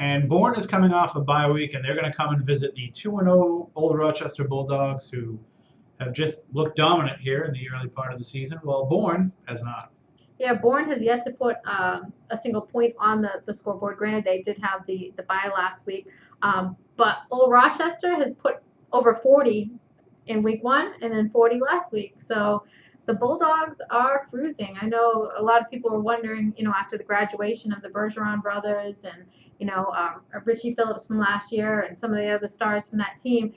And Bourne is coming off a bye week, and they're going to come and visit the 2-0 Old Rochester Bulldogs, who have just looked dominant here in the early part of the season, while Bourne has not. Yeah, Bourne has yet to put a single point on the scoreboard. Granted, they did have the bye last week, but Old Rochester has put over 40 in week 1 and then 40 last week. So the Bulldogs are cruising. I know a lot of people were wondering, after the graduation of the Bergeron brothers and, Richie Phillips from last year and some of the other stars from that team,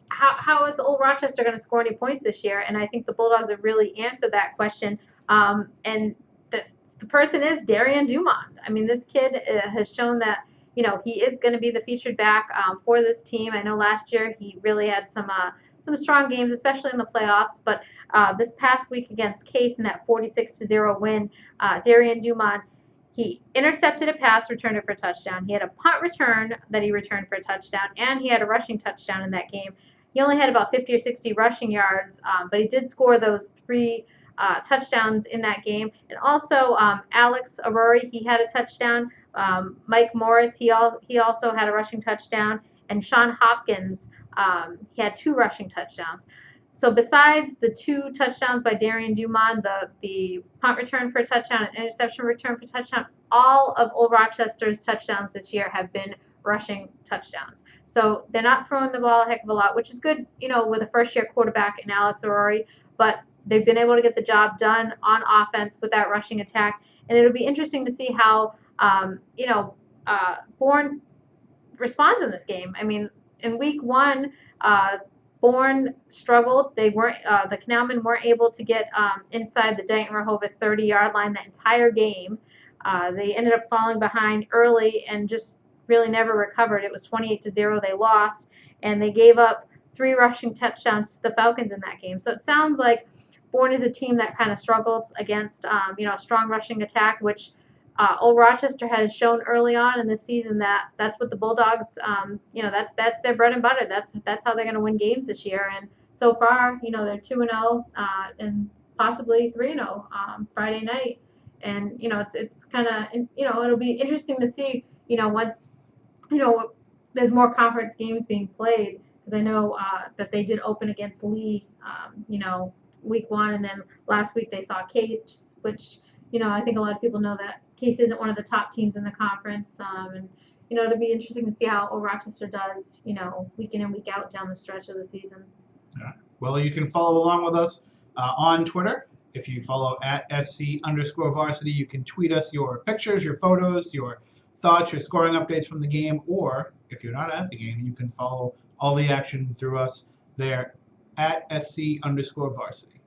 how is Old Rochester going to score any points this year? And I think the Bulldogs have really answered that question. And the person is Darian Dumont. I mean, this kid has shown that, he is going to be the featured back for this team. I know last year he really had some strong games, especially in the playoffs. But this past week against Case in that 46-0 win, Darian Dumont, he intercepted a pass, returned it for a touchdown. He had a punt return that he returned for a touchdown, and he had a rushing touchdown in that game. He only had about 50 or 60 rushing yards, but he did score those 3 touchdowns in that game. And also Alex Rory, he had a touchdown. Mike Morris, he also had a rushing touchdown. And Sean Hopkins, he had 2 rushing touchdowns. So besides the 2 touchdowns by Darian Dumont, the punt return for a touchdown and interception return for a touchdown, all of Old Rochester's touchdowns this year have been rushing touchdowns. So they're not throwing the ball a heck of a lot, which is good, with a first-year quarterback in Alex Rory, but they've been able to get the job done on offense with that rushing attack. And it'll be interesting to see how, Bourne responds in this game. I mean, in week 1, Bourne struggled. They weren't. The Canalmen weren't able to get inside the Dayton Rehoboth 30-yard line that entire game. They ended up falling behind early and just really never recovered. It was 28-0. They lost, and they gave up 3 rushing touchdowns to the Falcons in that game. So it sounds like Bourne is a team that kind of struggled against, a strong rushing attack, which Old Rochester has shown early on in this season that's what the Bulldogs, that's their bread and butter. That's how they're going to win games this year. And so far, they're 2-0 and possibly 3-0 Friday night. And it's kind of it'll be interesting to see once there's more conference games being played, because I know that they did open against Lee, week 1, and then last week they saw Case, which I think a lot of people know that Case isn't one of the top teams in the conference, and it'll be interesting to see how Old Rochester does, week in and week out down the stretch of the season. Yeah. Well, you can follow along with us on Twitter. If you follow at @SC_varsity, you can tweet us your pictures, your photos, your thoughts, your scoring updates from the game, or if you're not at the game, you can follow all the action through us there at @SC_varsity.